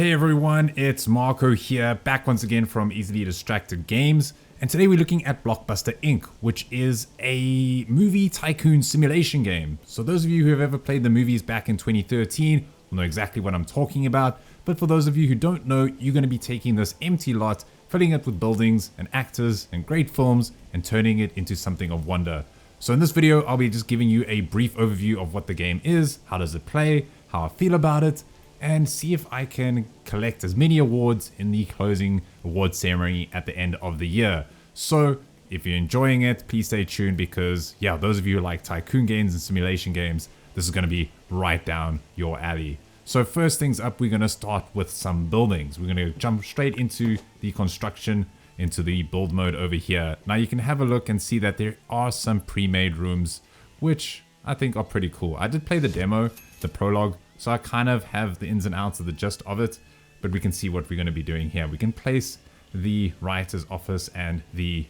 Hey everyone, it's Marco here, back once again from Easily Distracted Games, and today we're looking at Blockbuster Inc, which is a movie tycoon simulation game. So those of you who have ever played the movies back in 2013 will know exactly what I'm talking about, but for those of you who don't know, you're going to be taking this empty lot, filling it with buildings and actors and great films, and turning it into something of wonder. So in this video, I'll be just giving you a brief overview of what the game is, how does it play, how I feel about it, and see if I can collect as many awards in the closing award ceremony at the end of the year. So if you're enjoying it, please stay tuned because yeah, those of you who like tycoon games and simulation games, this is going to be right down your alley. So first things up, we're going to start with some buildings. We're going to jump straight into the construction, into the build mode over here. Now you can have a look and see that there are some pre-made rooms, which I think are pretty cool. I did play the demo, the prologue, so I kind of have the ins and outs of the gist of it, but we can see what we're going to be doing here. We can place the writer's office and the,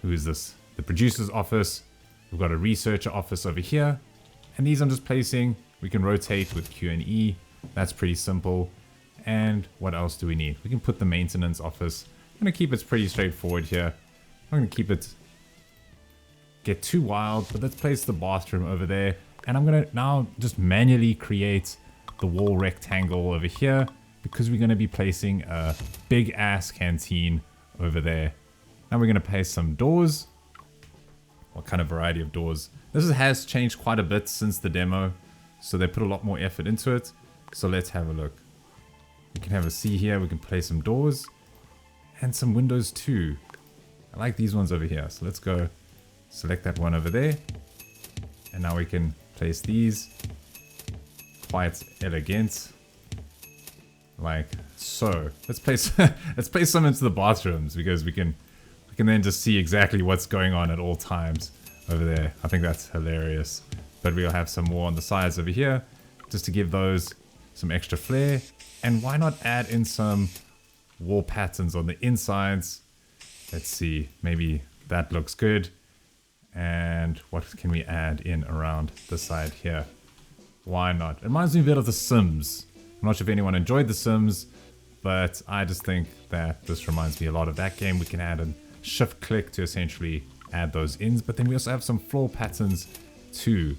who is this? The producer's office. We've got a researcher office over here, and these I'm just placing. We can rotate with Q and E. That's pretty simple. And what else do we need? We can put the maintenance office. I'm going to keep it pretty straightforward here. I'm going to keep it, get too wild, but let's place the bathroom over there. And I'm going to now just manually create the wall rectangle over here because we're going to be placing a big ass canteen over there. Now we're going to place some doors. What kind of variety of doors? This has changed quite a bit since the demo, so they put a lot more effort into it. So let's have a look. We can have a see here. We can place some doors and some windows too. I like these ones over here. So let's go select that one over there. And now we can place these quite elegant, like so. Let's place let's place some into the bathrooms because we can then just see exactly what's going on at all times over there. I think that's hilarious. But we'll have some more on the sides over here just to give those some extra flair. And why not add in some wall patterns on the insides? Let's see, maybe that looks good. And what can we add in around the side here? Why not? It reminds me a bit of The Sims. I'm not sure if anyone enjoyed The Sims, but I just think that this reminds me a lot of that game. We can add a shift click to essentially add those ins, but then we also have some floor patterns too.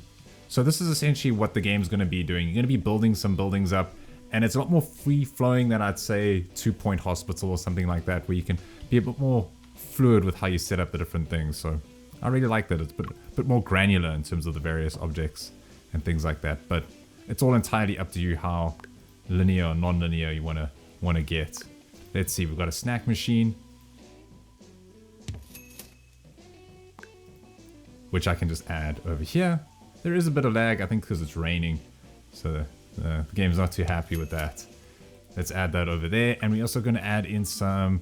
So this is essentially what the game's going to be doing. You're going to be building some buildings up, and it's a lot more free-flowing than I'd say 2 Point Hospital or something like that, where you can be a bit more fluid with how you set up the different things. So I really like that it's a bit more granular in terms of the various objects and things like that. But it's all entirely up to you how linear or non-linear you want to get. Let's see, we've got a snack machine, which I can just add over here. There is a bit of lag, I think because it's raining, so the game's not too happy with that. Let's add that over there, and we're also going to add in some,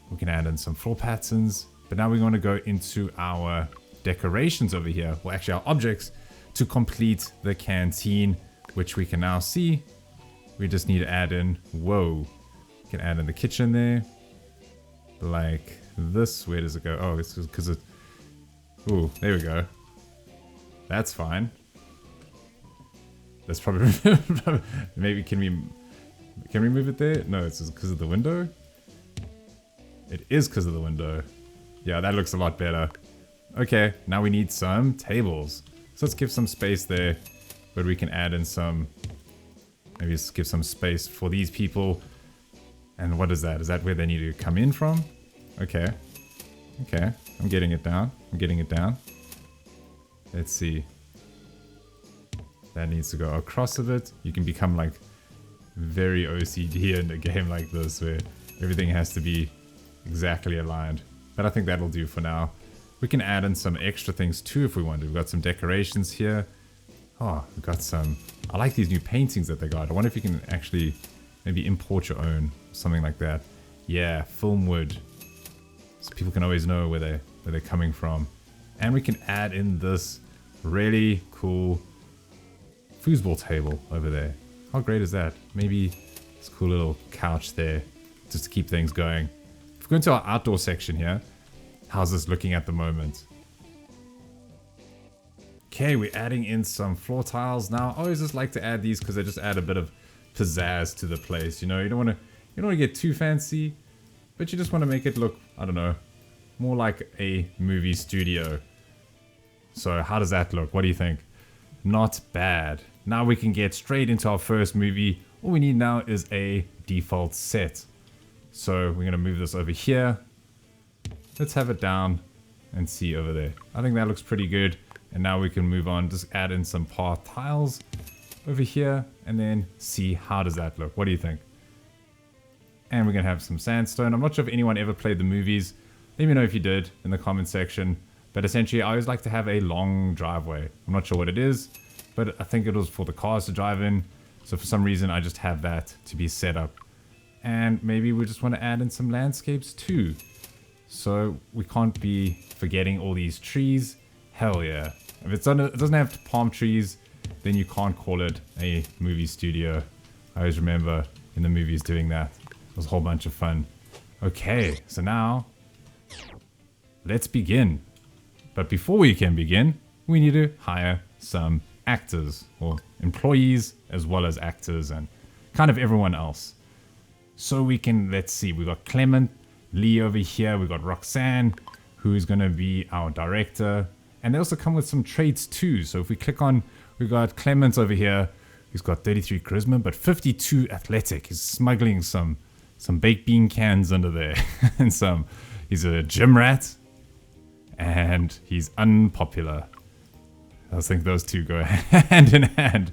we can add in some floor patterns. But now we're going to go into our decorations over here, well actually our objects, to complete the canteen, which we can now see. We just need to add in, whoa, we can add in the kitchen there, like this. Where does it go? Oh, it's because it, ooh, there we go. That's fine. That's probably, maybe can we move it there? No, it's just because of the window. It is because of the window. Yeah, that looks a lot better. Okay, now we need some tables. So let's give some space there, but we can add in some, maybe let's give some space for these people. And what is that? Is that where they need to come in from? Okay. Okay, I'm getting it down. I'm getting it down. Let's see. That needs to go across a bit. You can become like very OCD in a game like this where everything has to be exactly aligned. But I think that'll do for now. We can add in some extra things too if we want to. We've got some decorations here. Oh, we've got some, I like these new paintings that they got. I wonder if you can actually maybe import your own, something like that. Yeah, film wood. So people can always know where they're coming from. And we can add in this really cool foosball table over there. How great is that? Maybe this cool little couch there just to keep things going. If we go into our outdoor section here, how's this looking at the moment? Okay, we're adding in some floor tiles now. I always just like to add these because they just add a bit of pizzazz to the place. You know, you don't want to get too fancy, but you just want to make it look, I don't know, more like a movie studio. So how does that look? What do you think? Not bad. Now we can get straight into our first movie. All we need now is a default set. So we're going to move this over here. Let's have it down and see over there. I think that looks pretty good. And now we can move on, just add in some path tiles over here and then see how does that look. What do you think? And we're going to have some sandstone. I'm not sure if anyone ever played the movies. Let me know if you did in the comment section. But essentially, I always like to have a long driveway. I'm not sure what it is, but I think it was for the cars to drive in. So for some reason, I just have that to be set up. And maybe we just want to add in some landscapes too. So we can't be forgetting all these trees. Hell yeah. If it doesn't have palm trees, then you can't call it a movie studio. I always remember in the movies doing that. It was a whole bunch of fun. Okay, so now let's begin. But before we can begin, we need to hire some actors or employees as well as actors and kind of everyone else. So we can, let's see, we got Clement, Lee over here, we got Roxanne, who is going to be our director. And they also come with some traits too. So if we click on, we got Clement over here, who's got 33 charisma, but 52 athletic. He's smuggling some baked bean cans under there. And he's a gym rat. And he's unpopular. I think those two go hand in hand.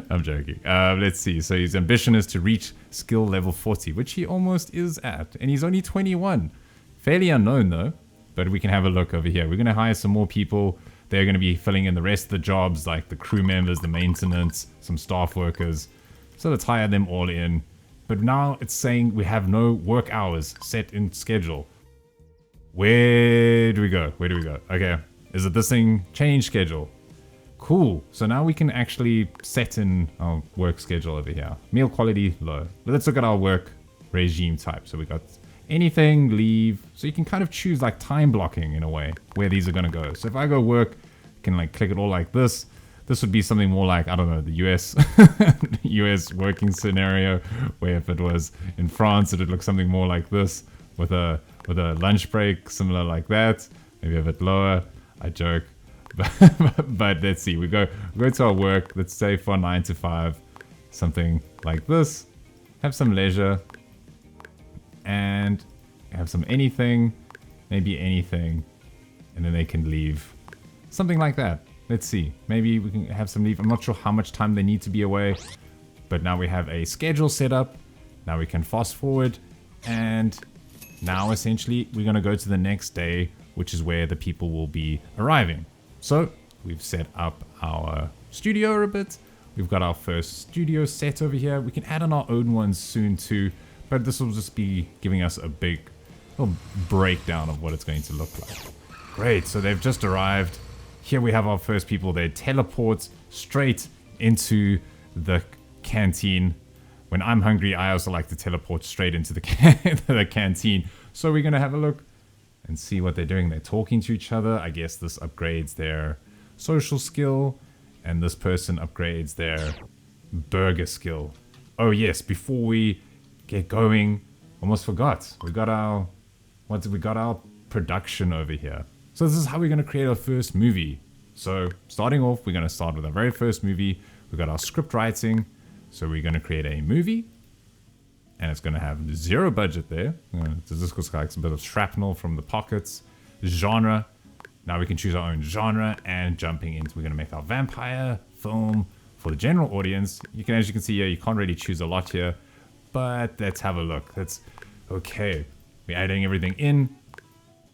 I'm joking. Let's see. So his ambition is to reach skill level 40, which he almost is at. And he's only 21. Fairly unknown though. But we can have a look over here. We're going to hire some more people. They're going to be filling in the rest of the jobs, like the crew members, the maintenance, some staff workers. So let's hire them all in. But now it's saying we have no work hours set in schedule. Where do we go? Where do we go? Okay. Is it this thing? Change schedule. Cool. So now we can actually set in our work schedule over here. Meal quality low. But let's look at our work regime type. So we got anything, leave. So you can kind of choose like time blocking in a way where these are going to go. So if I go work, I can like click it all like this. This would be something more like, I don't know, the US US working scenario, where if it was in France, it would look something more like this with a lunch break, similar like that. Maybe a bit lower. I joke. But let's see. We go to our work. Let's say for 9 to 5, something like this. Have some leisure. And have some anything. Maybe anything. And then they can leave. Something like that. Let's see. Maybe we can have some leave. I'm not sure how much time they need to be away. But now we have a schedule set up. Now we can fast forward. And now essentially we're going to go to the next day, which is where the people will be arriving. So we've set up our studio a bit. We've got our first studio set over here. We can add on our own ones soon too, but this will just be giving us a big little breakdown of what it's going to look like. Great, so they've just arrived. Here we have our first people. They teleport straight into the canteen. When I'm hungry, I also like to teleport straight into the canteen. So we're going to have a look and see what they're doing. They're talking to each other. I guess this upgrades their social skill. And this person upgrades their burger skill. Oh yes, before we get going, almost forgot. We got our production over here. So this is how we're going to create our first movie. So starting off, we're going to start with our very first movie. We've got our script writing. So we're going to create a movie, and it's going to have zero budget there. This looks like a bit of shrapnel from the pockets. Genre. Now we can choose our own genre, and jumping into, we're going to make our vampire film for the general audience. As you can see here, you can't really choose a lot here, but let's have a look. Okay. We're adding everything in.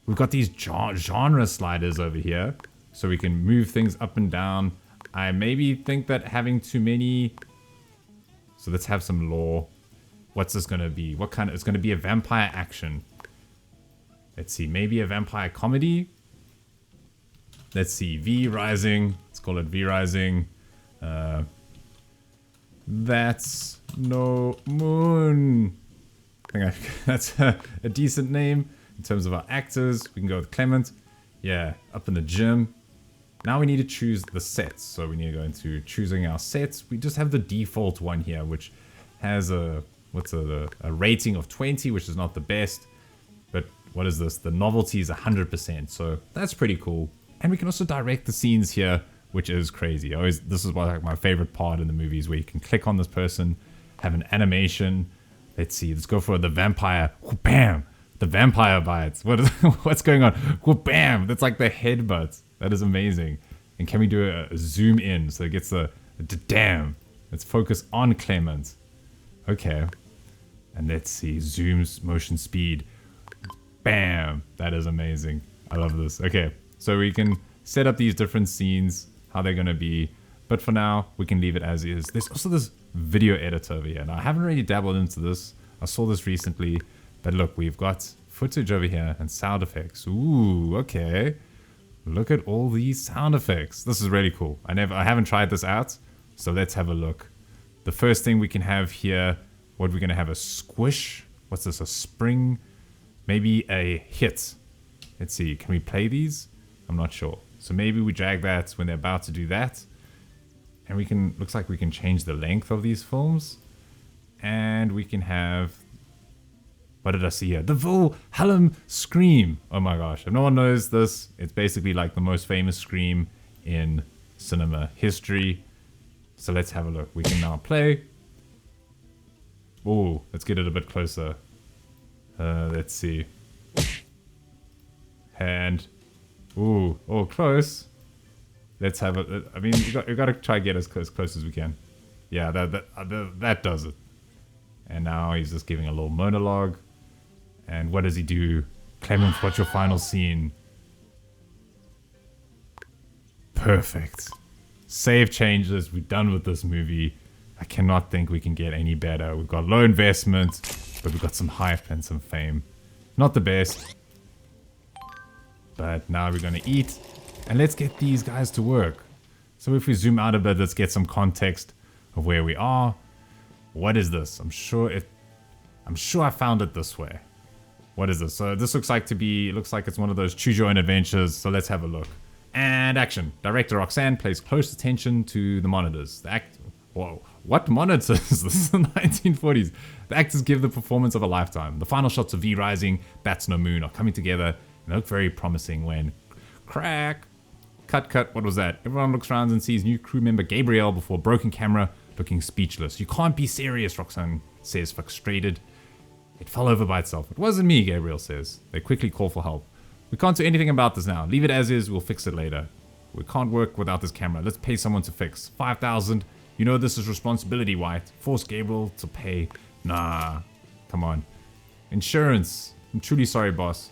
We've got these genre sliders over here, so we can move things up and down. I maybe think that having too many. So let's have some lore. What's this going to be? What kind of... It's going to be a vampire action. Let's see. Maybe a vampire comedy. Let's see. V Rising. Let's call it V Rising. That's No Moon. I think that's a decent name. In terms of our actors, we can go with Clement. Yeah, up in the gym. Now we need to choose the sets. So we need to go into choosing our sets. We just have the default one here, which has a rating of 20, which is not the best. But what is this? The novelty is 100%, so that's pretty cool. And we can also direct the scenes here, which is crazy. This is like my favorite part in the movies, where you can click on this person, have an animation. Let's see, let's go for the vampire. Bam! The vampire bites. What's going on? Bam! That's like the headbutt. That is amazing. And can we do a zoom in so it gets the damn? Let's focus on Clement. Okay. And let's see, zooms, motion speed. Bam! That is amazing. I love this. Okay, so we can set up these different scenes, how they're going to be. But for now, we can leave it as is. There's also this video editor over here. Now, I haven't really dabbled into this. I saw this recently. But look, we've got footage over here and sound effects. Ooh, okay. Look at all these sound effects. This is really cool. I haven't tried this out. So let's have a look. The first thing we can have here, what we're going to have, a squish. What's this, a spring? Maybe a hit. Let's see, can we play these? I'm not sure. So maybe we drag that when they're about to do that. And we can, looks like we can change the length of these films. And we can have, what did I see here? The Wilhelm scream. Oh my gosh, if no one knows this, it's basically like the most famous scream in cinema history. So let's have a look. We can now play. Oh, let's get it a bit closer. Let's see. And, ooh, oh, close. Let's have it. I mean, you got to try to get as close as we can. Yeah, that does it. And now he's just giving a little monologue. And what does he do? Clement, what's your final scene? Perfect. Save changes. We're done with this movie. I cannot think we can get any better. We've got low investment, but we've got some hype and some fame. Not the best. But now we're going to eat. And let's get these guys to work. So if we zoom out a bit, let's get some context of where we are. What is this? I'm sure I found it this way. What is this? So this looks like it's one of those choose your own adventures. So let's have a look. And action. Director Roxanne pays close attention to the monitors. Whoa, what monitors? This is the 1940s. The actors give the performance of a lifetime. The final shots of V Rising, Bats No Moon are coming together and they look very promising when crack. Cut, what was that? Everyone looks around and sees new crew member Gabriel before broken camera, looking speechless. You can't be serious, Roxanne says, frustrated. It fell over by itself. It wasn't me, Gabriel says. They quickly call for help. We can't do anything about this now. Leave it as is, we'll fix it later. We can't work without this camera. Let's pay someone to fix. 5,000. You know this is responsibility, White. Force Gabriel to pay. Nah. Come on. Insurance. I'm truly sorry, boss.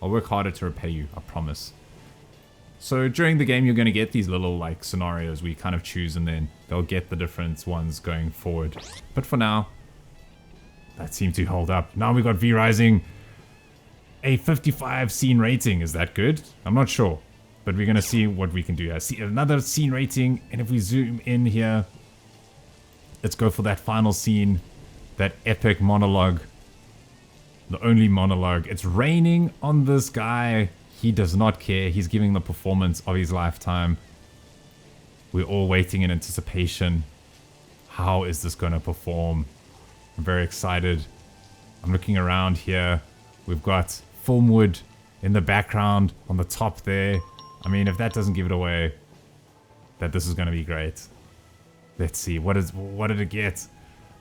I'll work harder to repay you, I promise. So during the game, you're going to get these little like scenarios where you kind of choose and then they'll get the different ones going forward. But for now, that seemed to hold up. Now we got V Rising. A 55 scene rating. Is that good? I'm not sure. But we're going to see what we can do. I see another scene rating. And if we zoom in here, let's go for that final scene. That epic monologue. The only monologue. It's raining on this guy. He does not care. He's giving the performance of his lifetime. We're all waiting in anticipation. How is this going to perform? I'm very excited. I'm looking around here. We've got Filmwood in the background on the top there. I mean, if that doesn't give it away, that this is going to be great. Let's see. What did it get?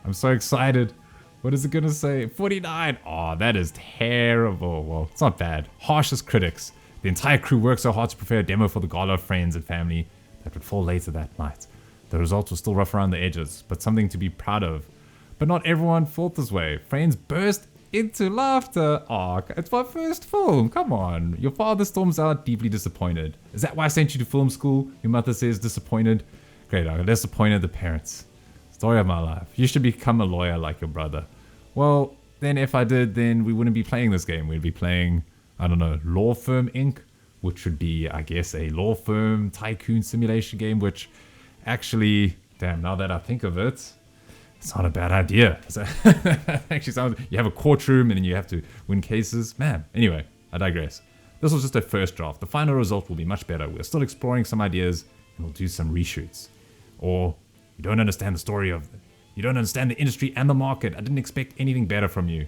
I'm so excited. What is it going to say? 49. Oh, that is terrible. Well, it's not bad. Harshest critics. The entire crew worked so hard to prepare a demo for the gala of friends and family that would fall later that night. The results were still rough around the edges, but something to be proud of. But not everyone felt this way. Friends burst into laughter. Oh, it's my first film. Come on. Your father storms out, deeply disappointed. Is that why I sent you to film school? Your mother says, disappointed. Great, I disappointed the parents. Story of my life. You should become a lawyer like your brother. Well, then if I did, then we wouldn't be playing this game. We'd be playing, I don't know, Law Firm Inc., which would be, I guess, a law firm tycoon simulation game, which actually, damn, now that I think of it, it's not a bad idea. Actually sounds, you have a courtroom and then you have to win cases. Man, anyway, I digress. This was just a first draft. The final result will be much better. We're still exploring some ideas and we'll do some reshoots. Or you don't understand the story of You don't understand the industry and the market. I didn't expect anything better from you.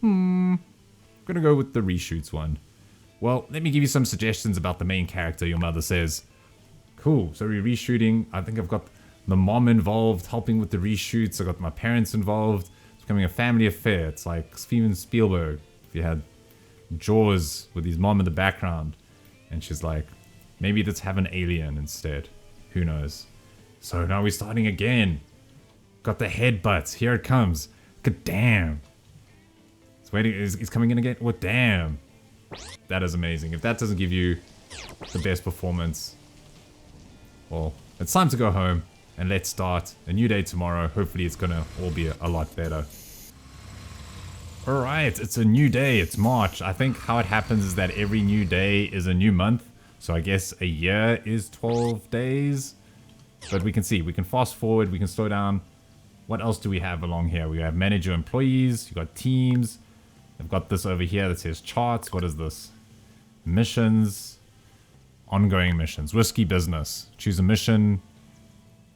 Gonna go with the reshoots one. Well, let me give you some suggestions about the main character, your mother says. Cool, so we're reshooting. I think I've got the mom involved, helping with the reshoots. I've got my parents involved. It's becoming a family affair. It's like Steven Spielberg. If you had Jaws with his mom in the background. And she's like, maybe let's have an alien instead. Who knows? So now we're starting again. Got the headbutts. Here it comes. God damn. It's waiting. He's coming in again. What damn. That is amazing. If that doesn't give you the best performance, well, it's time to go home and let's start a new day tomorrow. Hopefully it's gonna all be a lot better. Alright, it's a new day. It's March. I think how it happens is that every new day is a new month. So I guess a year is 12 days. But we can see. We can fast forward. We can slow down. What else do we have along here? We have manage your employees. You got teams. I've got this over here that says charts. What is this? Missions. Ongoing missions. Risky business. Choose a mission.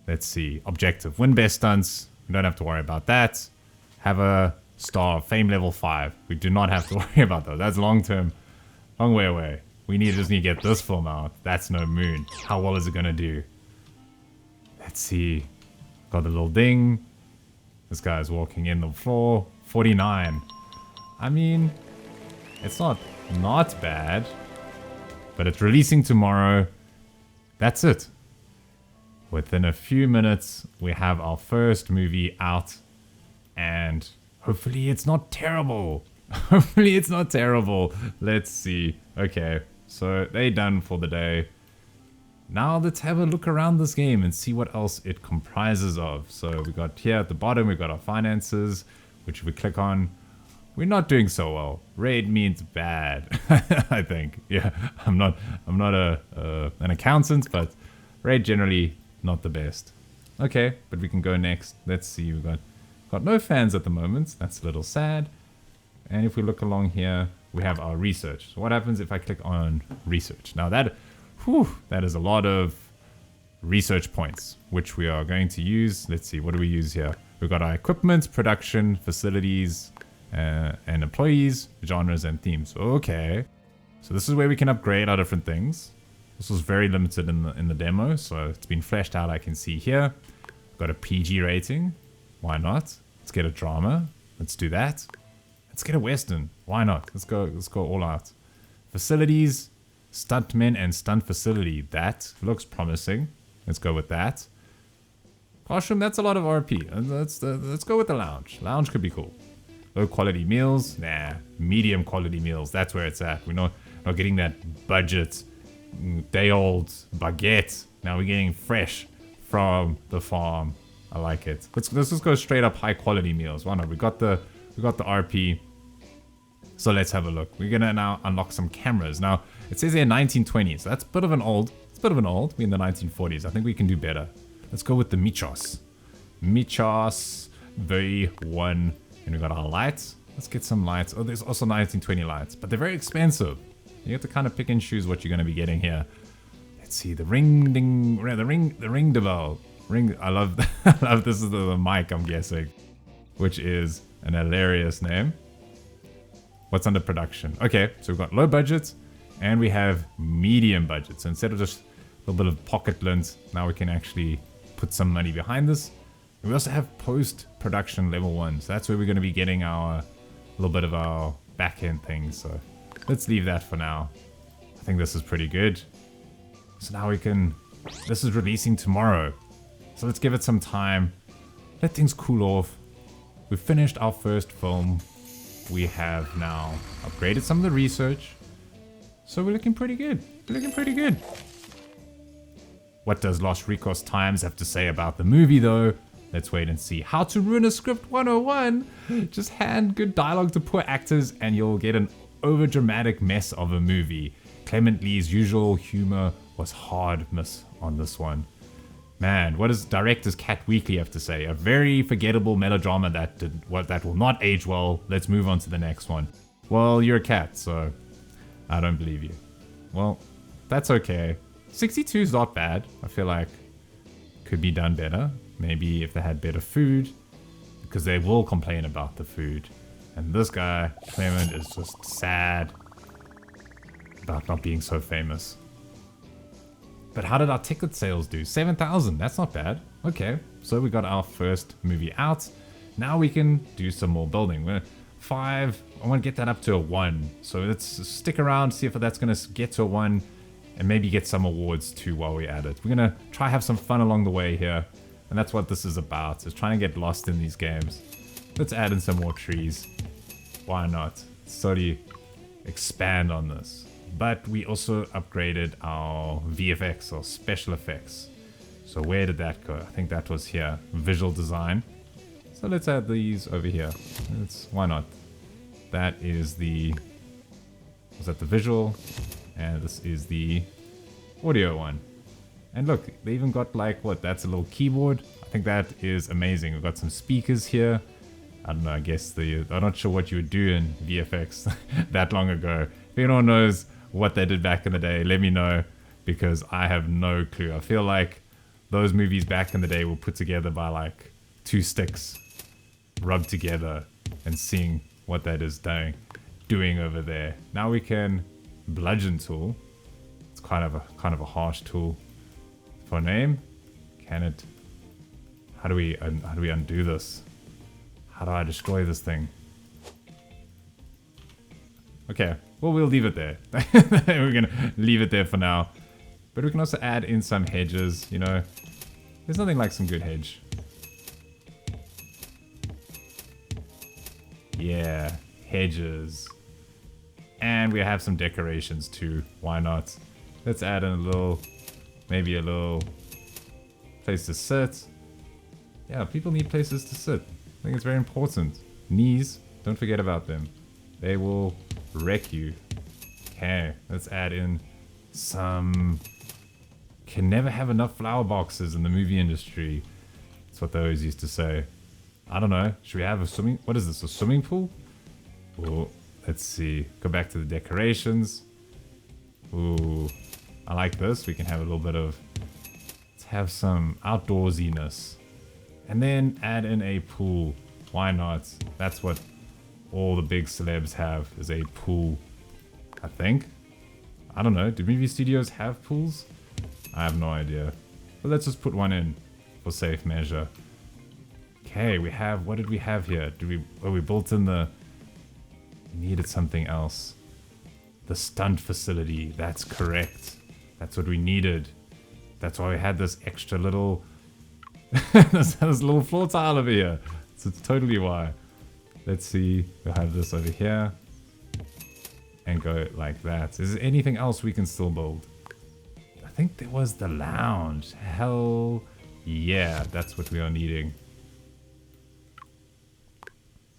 Let's see. Objective. Win best stunts. We don't have to worry about that. Have a star. Fame level 5. We do not have to worry about that. That's long term. Long way away. We just need to get this film out. That's no moon. How well is it going to do? Let's see. Got the little ding. This guy's walking in the floor. 49. I mean, it's not bad. But it's releasing tomorrow. That's it. Within a few minutes, we have our first movie out. And hopefully it's not terrible. Hopefully it's not terrible. Let's see. Okay, so they're done for the day. Now let's have a look around this game and see what else it comprises of. So we got here at the bottom, we've got our finances, which if we click on, we're not doing so well. Raid means bad, I think. Yeah, I'm not an accountant, but raid generally not the best. Okay, but we can go next. Let's see, we've got no fans at the moment. That's a little sad. And if we look along here, we have our research. So what happens if I click on research? Now that is a lot of research points, which we are going to use. Let's see, what do we use here? We've got our equipment, production, facilities, and employees, genres, and themes. Okay. So this is where we can upgrade our different things. This was very limited in the demo, so it's been fleshed out, I can see here. We've got a PG rating. Why not? Let's get a drama. Let's do that. Let's get a Western. Why not? Let's go all out. Facilities, stuntmen and stunt facility. That looks promising. Let's go with that. Washroom, that's a lot of RP. Let's go with the lounge. Lounge could be cool. Low quality meals. Nah, medium quality meals. That's where it's at. We're not getting that budget, day old baguette. Now we're getting fresh from the farm. I like it. Let's just go straight up high quality meals. Why not? We got the RP. So let's have a look. We're gonna now unlock some cameras. Now it says here 1920s. So that's a bit of an old. It's a bit of an old. We're in the 1940s. I think we can do better. Let's go with the Michos. Michos V1. And we got our lights. Let's get some lights. Oh, there's also 1920 lights, but they're very expensive. You have to kind of pick and choose what you're gonna be getting here. Let's see the ring doorbell. Ring. I love this is the mic, I'm guessing, which is an hilarious name. What's under production? Okay, so we've got low budgets and we have medium budgets. So instead of just a little bit of pocket lint, now we can actually put some money behind this. And we also have post-production level 1. So that's where we're going to be getting our little bit of our back-end things. So let's leave that for now. I think this is pretty good. So now we can... This is releasing tomorrow. So let's give it some time. Let things cool off. We've finished our first film. We have now upgraded some of the research. So we're looking pretty good. We're looking pretty good. What does Los Ricos Times have to say about the movie though? Let's wait and see. How to ruin a script 101. Just hand good dialogue to poor actors and you'll get an overdramatic mess of a movie. Clement Lee's usual humor was hard miss on this one. Man, what does Director's Cat Weekly have to say? A very forgettable melodrama that will not age well. Let's move on to the next one. Well, you're a cat, so I don't believe you. Well, that's okay. 62 is not bad. I feel like could be done better. Maybe if they had better food. because they will complain about the food. And this guy, Clement, is just sad about not being so famous. But how did our ticket sales do? 7,000, that's not bad. Okay, so we got our first movie out. Now we can do some more building. We're 5, I want to get that up to a 1. So let's stick around, see if that's going to get to a 1. And maybe get some awards too while we're at it. We're going to try have some fun along the way here. And that's what this is about, is trying to get lost in these games. Let's add in some more trees. Why not? Slowly expand on this. But we also upgraded our VFX, or special effects. So where did that go? I think that was here. Visual design. So let's add these over here. Why not? That is the... Was that the visual? And this is the audio one. And look, they even got like, what, that's a little keyboard. I think that is amazing. We've got some speakers here. I don't know, I guess I'm not sure what you would do in VFX that long ago. If anyone knows what they did back in the day, let me know, because I have no clue. I feel like those movies back in the day were put together by like 2 sticks rubbed together and seeing what that is doing over there. Now we can bludgeon tool. It's kind of a harsh tool for name. Can it? How do we undo this? How do I destroy this thing? Okay, well, we'll leave it there. We're gonna leave it there for now. But we can also add in some hedges, you know. There's nothing like some good hedge. Yeah, hedges. And we have some decorations too. Why not? Let's add in maybe a little place to sit. Yeah, people need places to sit. I think it's very important. Knees, don't forget about them. They will wreck you. Okay, let's add in some... Can never have enough flower boxes in the movie industry. That's what they always used to say. I don't know. Should we have a swimming... What is this, a swimming pool? Oh, let's see. Go back to the decorations. Ooh, I like this. We can have a little bit of... Let's have some outdoorsiness. And then add in a pool. Why not? That's what all the big celebs have, is a pool. I think. I don't know. Do movie studios have pools? I have no idea. But let's just put one in for safe measure. Okay, we have... What did we have here? We built in the... We needed something else. The stunt facility. That's correct. That's what we needed. That's why we had this extra little... this little floor tile over here. So it's totally why. Let's see. We'll have this over here. And go like that. Is there anything else we can still build? I think there was the lounge. Hell yeah. That's what we are needing.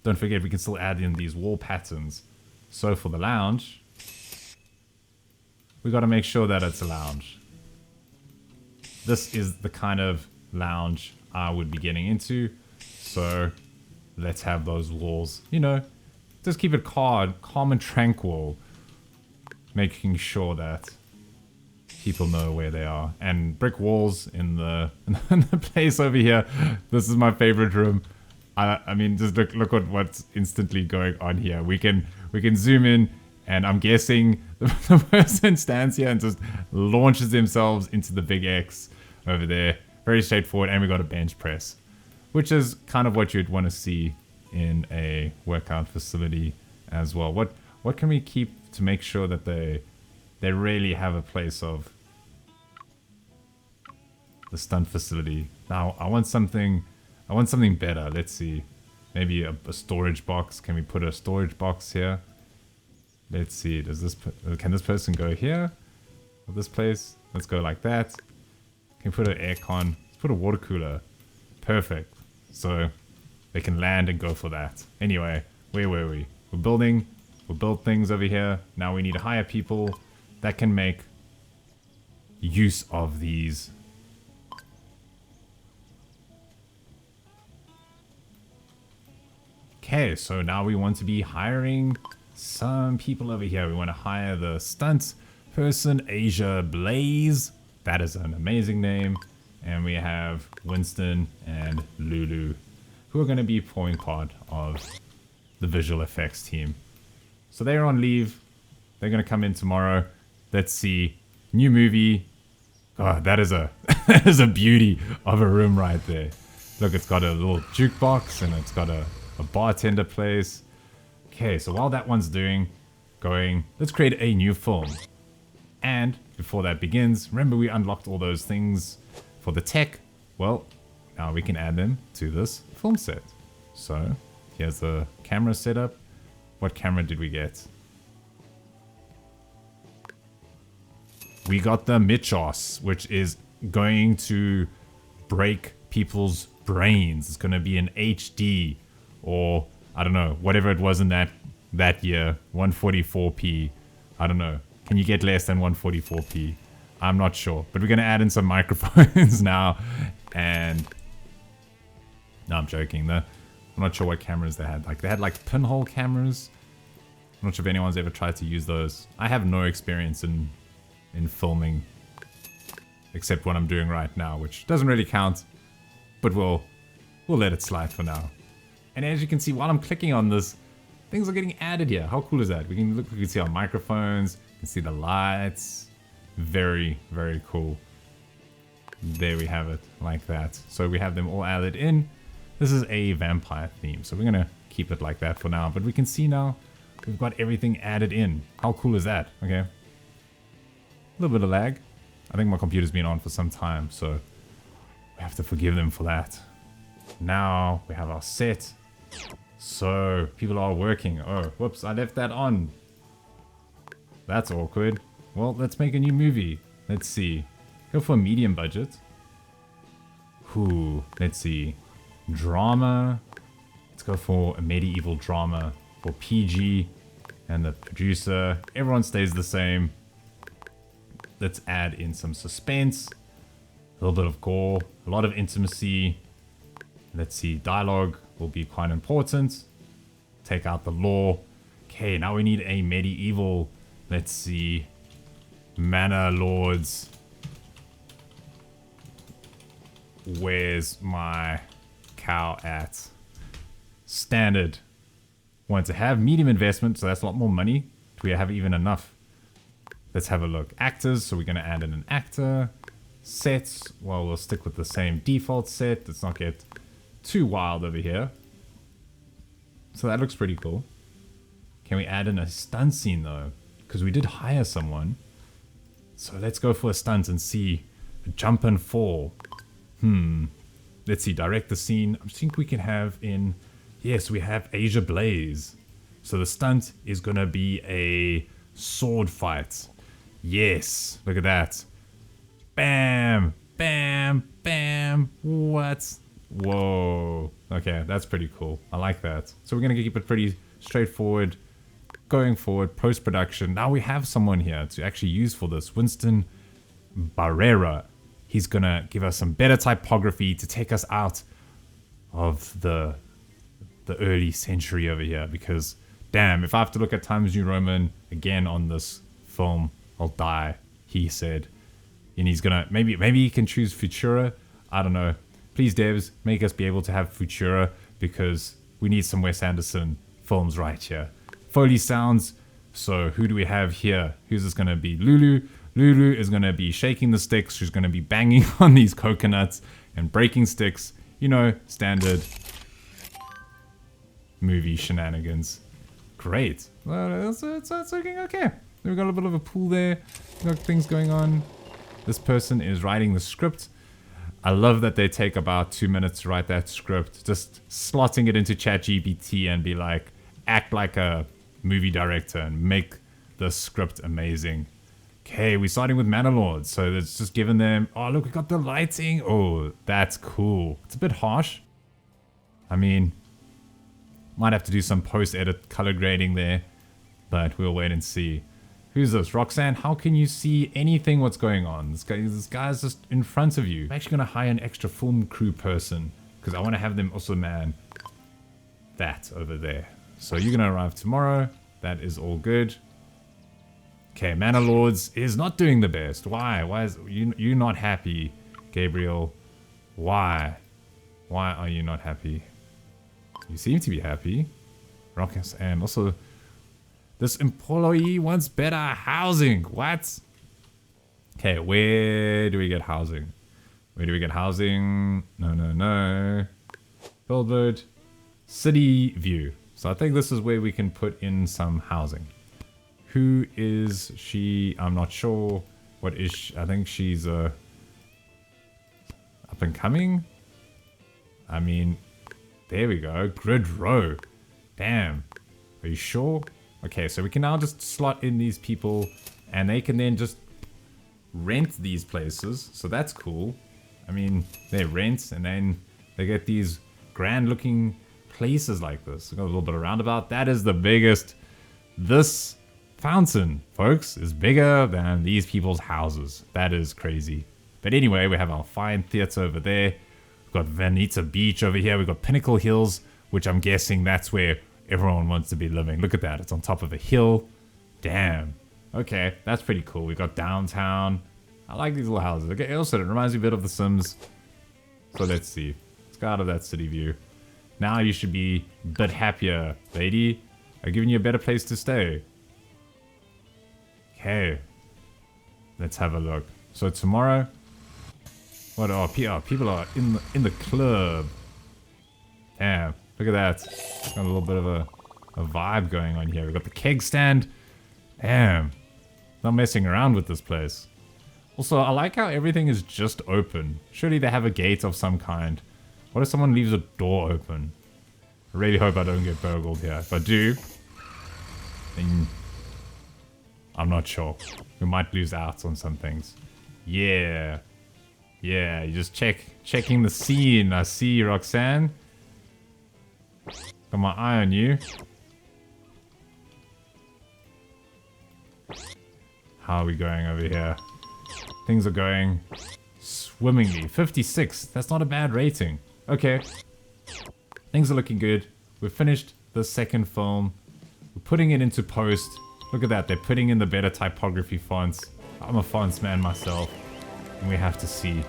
Don't forget, we can still add in these wall patterns. So for the lounge, we got to make sure that it's a lounge. This is the kind of lounge I would be getting into. So let's have those walls, you know, just keep it calm and tranquil. Making sure that people know where they are. And brick walls in the place over here. This is my favorite room. I mean, just look at what's instantly going on here. We can zoom in, and I'm guessing the person stands here and just launches themselves into the big X over there. Very straightforward, and we got a bench press, which is kind of what you'd want to see in a workout facility as well. What can we keep to make sure that they really have a place of the stunt facility? Now, I want something better. Let's see. Maybe a storage box. Can we put a storage box here? Let's see. Can this person go here? Or this place? Let's go like that. Can we put an aircon? Let's put a water cooler. Perfect. So they can land and go for that. Anyway, where were we? We're building. We'll build things over here. Now we need to hire people that can make use of these. Okay, so now we want to be hiring some people over here. We want to hire the stunt person, Asia Blaze. That is an amazing name. And we have Winston and Lulu. who are going to be forming part of the visual effects team. So they're on leave. They're going to come in tomorrow. Let's see. New movie. Oh, that is a that is a beauty of a room right there. Look, it's got a little jukebox and it's got a bartender place. Okay, so while that one's going, let's create a new film. And before that begins, remember we unlocked all those things for the tech. Well, now we can add them to this film set. So here's the camera setup. What camera did we get? We got the Michos, which is going to break people's brains. It's going to be an HD or I don't know, whatever it was in that year, 144p. I don't know. Can you get less than 144p? I'm not sure. But we're going to add in some microphones now. And no, I'm joking. I'm not sure what cameras they had. Like they had like pinhole cameras. I'm not sure if anyone's ever tried to use those. I have no experience in filming except what I'm doing right now, which doesn't really count, but we'll let it slide for now. And as you can see, while I'm clicking on this, things are getting added here. How cool is that? We can see our microphones, we can see the lights. Very, very cool. There we have it, like that. So we have them all added in. This is a vampire theme, so we're gonna keep it like that for now, but we can see now we've got everything added in. How cool is that? Okay. A little bit of lag. I think my computer's been on for some time, so we have to forgive them for that. Now we have our set. So people are working. Oh, whoops, I left that on. That's awkward. Well, let's make a new movie. Let's see. Go for a medium budget. Let's see. Drama. Let's go for a medieval drama for PG. And the producer. Everyone stays the same. Let's add in some suspense, a little bit of gore, a lot of intimacy. Let's see, dialogue will be quite important. Take out the lore. Okay, now we need a medieval, let's see, manor lords. Where's my cow at? Standard. Want to have medium investment, so that's a lot more money. Do we have even enough? Let's have a look. Actors, so we're going to add in an actor. Sets, well, we'll stick with the same default set. Let's not get too wild over here. So that looks pretty cool. Can we add in a stunt scene though? Because we did hire someone. So let's go for a stunt and see a jump and fall. Let's see, direct the scene. I think we can have in... Yes, we have Asia Blaze. So the stunt is going to be a sword fight. Yes, look at that. Bam, bam, bam. What? Whoa. Okay, that's pretty cool. I like that. So we're going to keep it pretty straightforward. Going forward, post-production. Now we have someone here to actually use for this. Winston Barrera. He's going to give us some better typography to take us out of the early century over here. Because, damn, if I have to look at Times New Roman again on this film, I'll die, he said. And he's gonna, maybe he can choose Futura. I don't know. Please, devs, make us be able to have Futura because we need some Wes Anderson films right here. Foley sounds. So who do we have here? Who's this gonna be? Lulu. Lulu is gonna be shaking the sticks. She's gonna be banging on these coconuts and breaking sticks. You know, standard movie shenanigans. Great. Well, it's looking okay. We've got a little bit of a pool there. We've got things going on. This person is writing the script. I love that they take about 2 minutes to write that script. Just slotting it into ChatGPT and be like, act like a movie director and make the script amazing. Okay, we're starting with Manor Lords. So it's just giving them, oh, look, we got the lighting. Oh, that's cool. It's a bit harsh. I mean, might have to do some post-edit color grading there, but we'll wait and see. Who's this? Roxanne, how can you see anything what's going on? This guy's just in front of you. I'm actually going to hire an extra film crew person because I want to have them also man that over there. So you're going to arrive tomorrow. That is all good. Okay, Manor Lords is not doing the best. Why? Why is you not happy, Gabriel? Why? Why are you not happy? You seem to be happy. Rockets, and also this employee wants better housing. What? Okay, where do we get housing? Where do we get housing? No. Billboard. City view. So I think this is where we can put in some housing. Who is she? I'm not sure. What is she? I think she's up and coming. I mean, there we go. Grid row. Damn. Are you sure? Okay, so we can now just slot in these people and they can then just rent these places. So that's cool. I mean, they rent and then they get these grand looking places like this. Got a little bit of roundabout. That is the biggest. This fountain, folks, is bigger than these people's houses. That is crazy. But anyway, we have our fine theater over there. We've got Vanita Beach over here. We've got Pinnacle Hills, which I'm guessing that's where everyone wants to be living. Look at that. It's on top of a hill. Damn. Okay, that's pretty cool. We've got downtown. I like these little houses. Okay, also, it reminds me a bit of The Sims. So let's see. Let's go out of that city view. Now you should be a bit happier, lady. I've given you a better place to stay. Okay. Let's have a look. So tomorrow... What are people are in the club. Damn, look at that. Got a little bit of a vibe going on here. We've got the keg stand. Damn. Not messing around with this place. Also, I like how everything is just open. Surely they have a gate of some kind. What if someone leaves a door open? I really hope I don't get burgled here. If I do, then I'm not sure. We might lose out on some things. Yeah. Yeah, you just checking the scene. I see, Roxanne. Got my eye on you. How are we going over here? Things are going swimmingly. 56. That's not a bad rating. Okay. Things are looking good. We've finished the second film. We're putting it into post. Look at that. They're putting in the better typography fonts. I'm a fonts man myself. And we have to see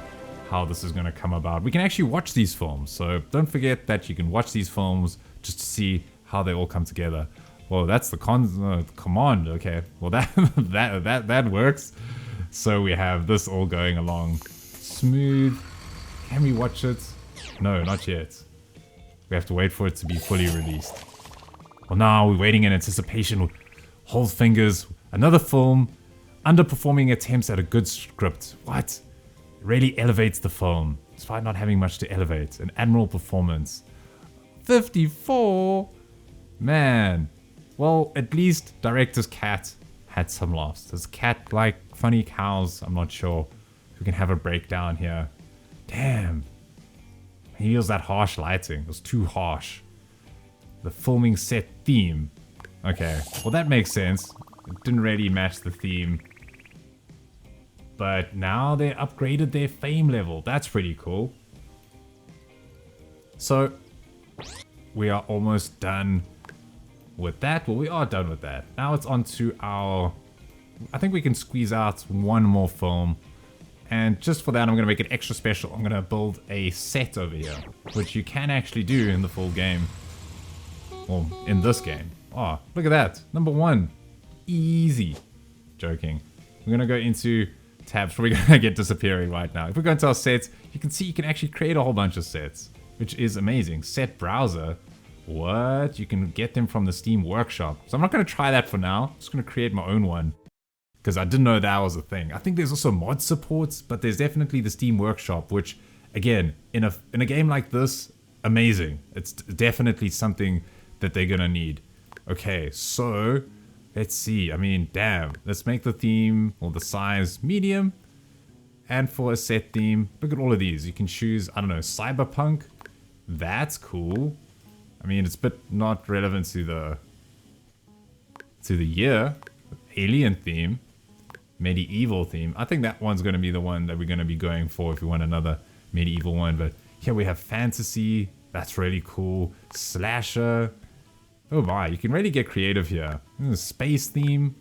how this is going to come about. We can actually watch these films. So don't forget that you can watch these films just to see how they all come together. Well, that's the command. Okay. Well, that works. So we have this all going along smooth. Can we watch it? No, not yet. We have to wait for it to be fully released. Well, now we're waiting in anticipation. Hold fingers. Another film. Underperforming attempts at a good script. What? It really elevates the film, despite not having much to elevate. An admirable performance. 54? Man. Well, at least director's cat had some laughs. Does cat like funny cows? I'm not sure. We can have a breakdown here. Damn. He used that harsh lighting. It was too harsh. The filming set theme. Okay. Well, that makes sense. It didn't really match the theme. But now they upgraded their fame level. That's pretty cool. So, we are almost done with that. Well, we are done with that. Now it's on to our... I think we can squeeze out one more film. And just for that, I'm going to make it extra special. I'm going to build a set over here. Which you can actually do in the full game. Or in this game. Oh, look at that. Number 1. Easy. Joking. We're going to go into... tabs. We're gonna get disappearing right now. If we go into our sets, you can see you can actually create a whole bunch of sets, which is amazing. Set browser. What? You can get them from the Steam Workshop. So I'm not gonna try that for now. I'm just gonna create my own one because I didn't know that was a thing. I think there's also mod supports, but there's definitely the Steam Workshop, which again, in a game like this, amazing. It's definitely something that they're gonna need. Okay, so let's see. I mean, damn. Let's make the theme or the size medium. And for a set theme, look at all of these. You can choose, I don't know, cyberpunk. That's cool. I mean, it's a bit not relevant to the year. Alien theme. Medieval theme. I think that one's going to be the one that we're going to be going for if we want another medieval one. But here we have fantasy. That's really cool. Slasher. Oh my, you can really get creative here. Space theme.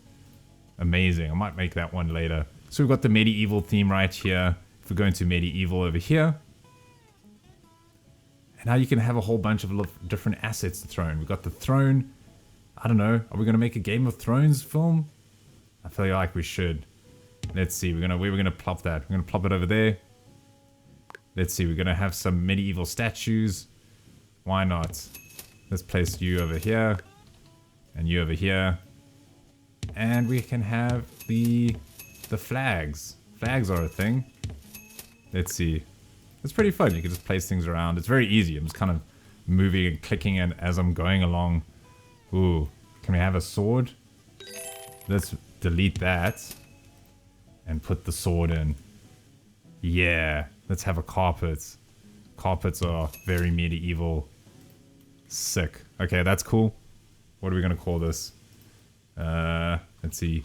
Amazing. I might make that one later. So we've got the medieval theme right here. If we go into medieval over here. And now you can have a whole bunch of different assets to throw in. We've got the throne. I don't know. Are we going to make a Game of Thrones film? I feel like we should. Let's see. Where we're going to plop that? We're going to plop it over there. Let's see. We're going to have some medieval statues. Why not? Let's place you over here. And you over here. And we can have the flags. Flags are a thing. Let's see. It's pretty fun. You can just place things around. It's very easy. I'm just kind of moving and clicking it as I'm going along. Ooh. Can we have a sword? Let's delete that. And put the sword in. Yeah. Let's have a carpet. Carpets are very medieval. Sick. Okay, that's cool. What are we going to call this? Let's see.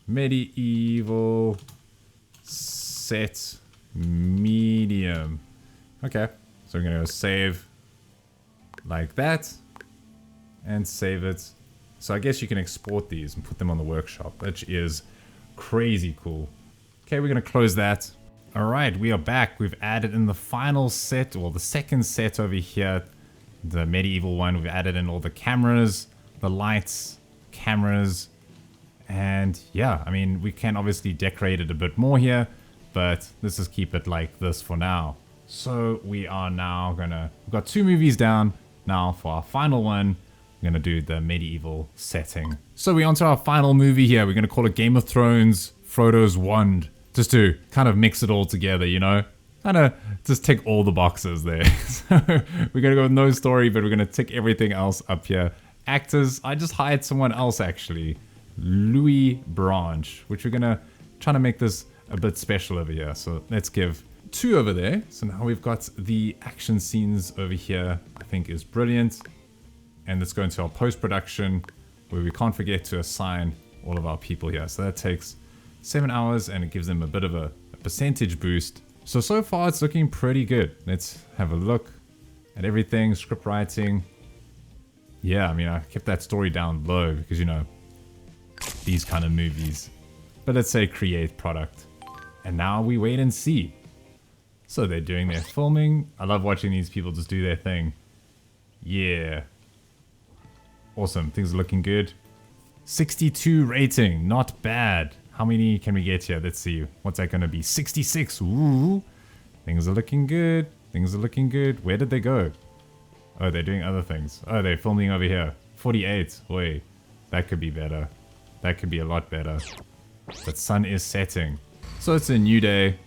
Medieval set medium. Okay. So we're going to go save like that. And save it. So I guess you can export these and put them on the workshop, which is crazy cool. Okay, we're going to close that. Alright, we are back. We've added in the final set, or the second set over here, the medieval one. We've added in all the cameras, the lights, cameras, and yeah, I mean, we can obviously decorate it a bit more here, but let's just keep it like this for now. So we are now we've got 2 movies down. Now for our final one, we're gonna do the medieval setting. So we're onto our final movie here. We're gonna call it Game of Thrones, Frodo's Wand. Just to kind of mix it all together, you know? Kind of just tick all the boxes there. So we're gonna go with no story, but we're gonna tick everything else up here. Actors, I just hired someone else actually. Louis Branch, which we're gonna try to make this a bit special over here. So let's give 2 over there. So now we've got the action scenes over here, I think is brilliant. And let's go into our post-production where we can't forget to assign all of our people here. So that takes 7 hours and it gives them a bit of a percentage boost. So far it's looking pretty good. Let's have a look at everything. Script writing. Yeah, I mean, I kept that story down low because, you know, these kind of movies. But let's say create product. And now we wait and see. So they're doing their filming. I love watching these people just do their thing. Yeah. Awesome. Things are looking good. 62 rating. Not bad. How many can we get here? Let's see. What's that going to be? 66. Ooh. Things are looking good. Things are looking good. Where did they go? Oh, they're doing other things. Oh, they're filming over here. 48. Wait. That could be better. That could be a lot better. But sun is setting. So it's a new day.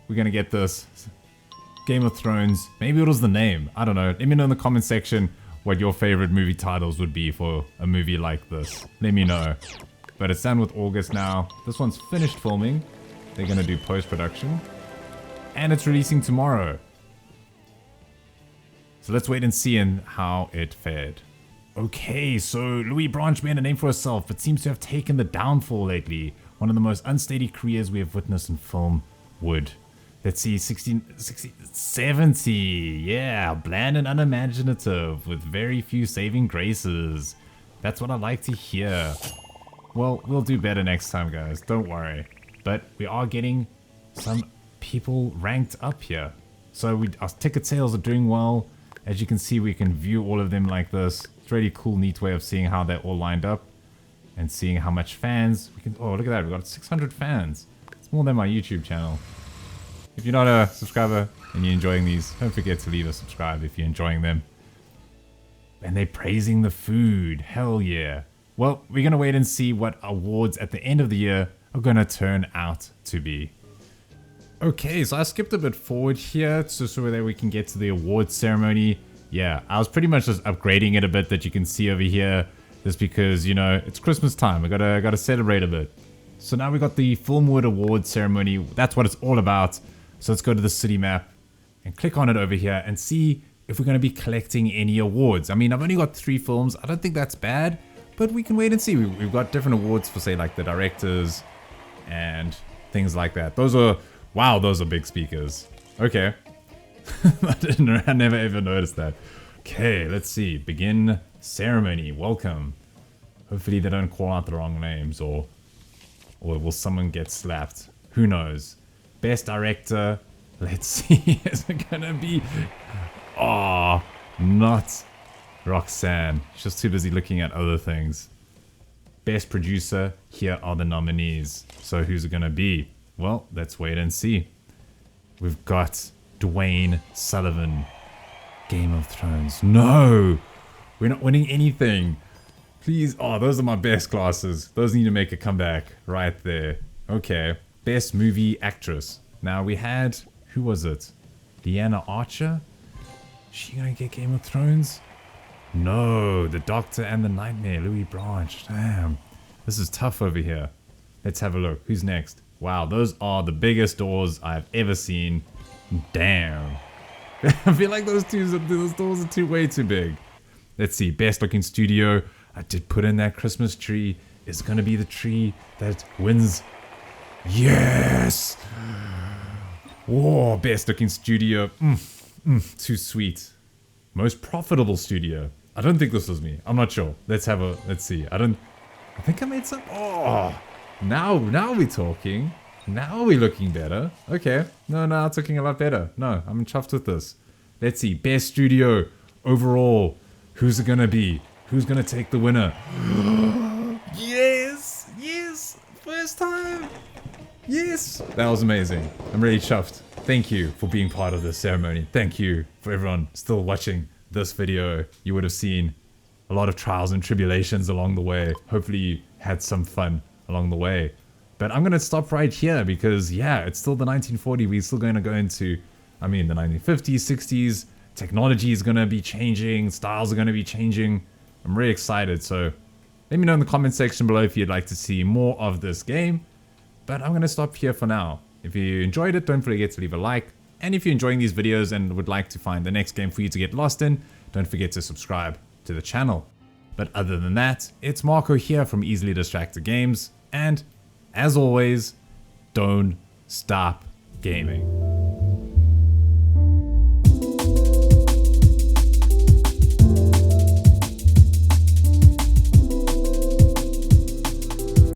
We're going to get this. Game of Thrones. Maybe it was the name. I don't know. Let me know in the comment section what your favorite movie titles would be for a movie like this. Let me know. But it's done with August now. This one's finished filming. They're going to do post-production. And it's releasing tomorrow. So let's wait and see how it fared. Okay, so Louis Branch made a name for herself, but seems to have taken the downfall lately. One of the most unsteady careers we have witnessed in film would. Let's see, 70. Yeah, bland and unimaginative with very few saving graces. That's what I like to hear. Well, we'll do better next time, guys. Don't worry. But we are getting some people ranked up here. So our ticket sales are doing well. As you can see, we can view all of them like this. It's a really cool, neat way of seeing how they're all lined up. And seeing how much fans we can... Oh, look at that. We've got 600 fans. It's more than my YouTube channel. If you're not a subscriber and you're enjoying these, don't forget to leave a subscribe if you're enjoying them. And they're praising the food. Hell yeah. Well, we're going to wait and see what awards at the end of the year are going to turn out to be. Okay, so I skipped a bit forward here so that we can get to the awards ceremony. Yeah, I was pretty much just upgrading it a bit that you can see over here. Just because, you know, it's Christmas time. I gotta celebrate a bit. So now we got the Filmwood Awards ceremony. That's what it's all about. So let's go to the city map and click on it over here and see if we're going to be collecting any awards. I mean, I've only got 3 films. I don't think that's bad, but we can wait and see. We've got different awards for, say, like the directors and things like that. Those are, wow, those are big speakers. Okay. I never ever noticed that. Okay, let's see. Begin ceremony. Welcome. Hopefully they don't call out the wrong names or will someone get slapped? Who knows? Best director. Let's see. Is it gonna be Oh, not Roxanne. She's just too busy looking at other things. Best producer, here are the nominees. So who's it gonna be? Well, let's wait and see. We've got Dwayne Sullivan. Game of Thrones. No! We're not winning anything. Please. Oh, those are my best classes. Those need to make a comeback right there. Okay. Best movie actress. Now we had, who was it? Deanna Archer? Is she gonna get Game of Thrones? No, The Doctor and the Nightmare, Louis Branch. Damn. This is tough over here. Let's have a look. Who's next? Wow, those are the biggest doors I've ever seen. Damn. I feel like those doors are way too big. Let's see. Best looking studio. I did put in that Christmas tree. Is gonna be the tree that wins. Yes! Oh, best looking studio. Too sweet. Most profitable studio. I don't think this was me. I'm not sure. Let's see. I think I made some. Oh, now we're talking. Now we're looking better. Okay. No, it's looking a lot better. No, I'm chuffed with this. Let's see. Best studio overall. Who's it gonna be? Who's gonna take the winner? Yes. First time. Yes. That was amazing. I'm really chuffed. Thank you for being part of this ceremony. Thank you for everyone still watching this video. You would have seen a lot of trials and tribulations along the way. Hopefully you had some fun along the way. But I'm going to stop right here because, yeah, it's still the 1940s. We're still going to go into, the 1950s, 60s. Technology is going to be changing. Styles are going to be changing. I'm really excited. So let me know in the comment section below if you'd like to see more of this game. But I'm going to stop here for now. If you enjoyed it, don't forget to leave a like. And if you're enjoying these videos and would like to find the next game for you to get lost in, don't forget to subscribe to the channel. But other than that, it's Marco here from Easily Distracted Games. And as always, don't stop gaming.